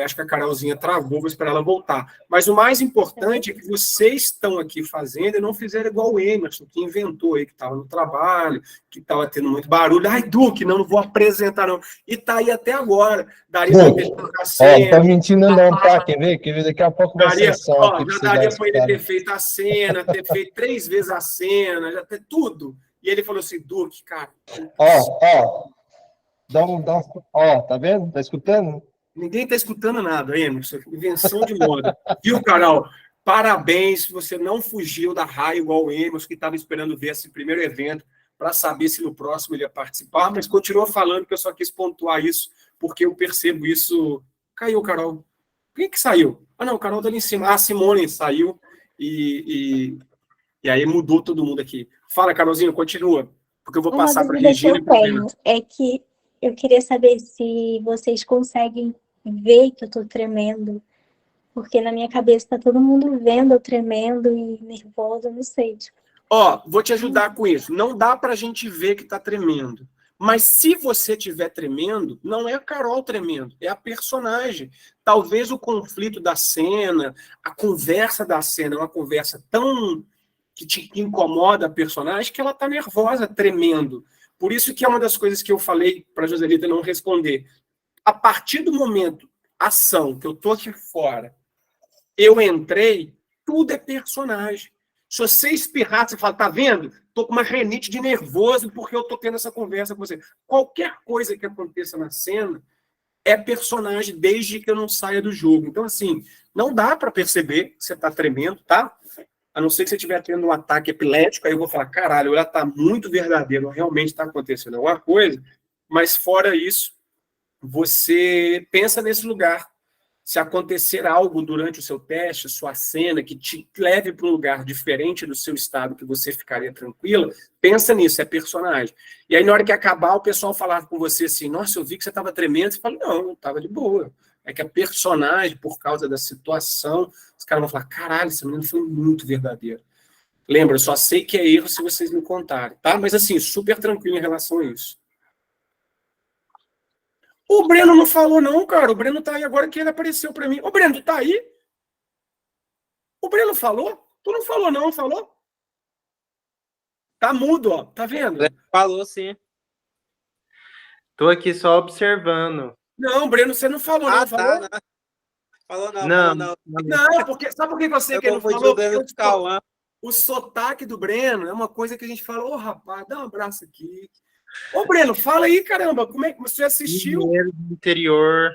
S1: Acho que a Carolzinha travou, vou esperar ela voltar. Mas o mais importante é que vocês estão aqui fazendo e não fizeram igual o Emerson, que inventou aí, que estava no trabalho, que estava tendo muito barulho. Ai, Duque, não vou apresentar, não. E está aí até agora. Daria para ele ter cena.
S12: Não tá mentindo não, tá? Quer ver? Daqui a pouco vai ser som aqui.
S1: Já daria para ele ter feito a cena, ter feito 3 vezes a cena, já ter tudo. E ele falou assim, Duque, cara...
S12: Tá vendo? Tá escutando?
S1: Ninguém está escutando nada, Emerson. Invenção de moda. Viu, Carol? Parabéns, você não fugiu da raia igual o Emerson, que estava esperando ver esse primeiro evento para saber se no próximo ele ia participar, mas continuou falando que eu só quis pontuar isso, porque eu percebo isso. Caiu, Carol. Quem que saiu? Não, Carol está ali em cima. A Simone saiu e aí mudou todo mundo aqui. Fala, Carolzinha, continua, porque eu vou passar para a Regina.
S6: Uma dúvida que eu tenho é que eu queria saber se vocês conseguem ver que eu tô tremendo, porque na minha cabeça tá todo mundo vendo eu tremendo e nervosa, não sei.
S1: Vou te ajudar com isso. Não dá pra gente ver que tá tremendo, Mas se você estiver tremendo, não é a Carol tremendo, é a personagem. Talvez o conflito da cena, a conversa da cena, é uma conversa tão que te incomoda a personagem que ela está nervosa, tremendo. Por isso que é uma das coisas que eu falei para a Joselita não responder. A partir do momento, ação, que eu estou aqui fora, eu entrei, tudo é personagem. Se você espirrar, você fala, tá vendo? Tô com uma renite de nervoso porque eu tô tendo essa conversa com você. Qualquer coisa que aconteça na cena é personagem desde que eu não saia do jogo. Então, assim, não dá para perceber que você tá tremendo, tá? A não ser que você estiver tendo um ataque epilético, aí eu vou falar, caralho, ela tá muito verdadeiro, realmente tá acontecendo alguma coisa. Mas fora isso, você pensa nesse lugar. Se acontecer algo durante o seu teste, sua cena, que te leve para um lugar diferente do seu estado, que você ficaria tranquila, pensa nisso, é personagem. E aí, na hora que acabar, o pessoal falar com você assim, nossa, eu vi que você estava tremendo, você fala, não, eu estava de boa. É que a personagem, por causa da situação, os caras vão falar, caralho, esse menino foi muito verdadeiro. Lembra, eu só sei que é erro se vocês me contarem, tá? Mas assim, super tranquilo em relação a isso. O Breno não falou, não, cara. O Breno tá aí agora que ele apareceu para mim. Ô, Breno, tu tá aí? O Breno falou? Tu não falou, não, falou? Tá mudo, ó. Tá vendo?
S13: Falou, sim. Tô aqui só observando.
S1: Não, Breno, você não falou, não. Falou?
S13: Não. Falou não,
S1: Não,
S13: falou não.
S1: Não, porque, sabe por que eu sei que ele não falou? O sotaque do Breno é uma coisa que a gente fala, ô, rapaz, dá um abraço aqui. Ô, Breno, fala aí, caramba, como é que você assistiu?
S13: Do interior.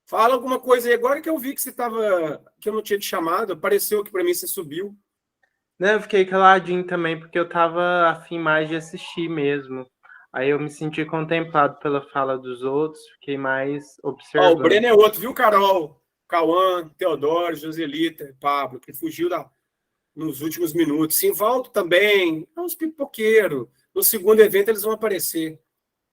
S1: Fala alguma coisa aí. Agora que eu vi que você tava, que eu não tinha te chamado, apareceu aqui para mim, você subiu.
S13: Não, eu fiquei caladinho também, porque eu tava afim mais de assistir mesmo. Aí eu me senti contemplado pela fala dos outros, fiquei mais observando.
S1: Ó, o Breno é outro, viu, Carol? Cauã, Teodoro, Joselita, Pablo, que fugiu nos últimos minutos. Simvaldo também, é uns pipoqueiros. No segundo evento eles vão aparecer.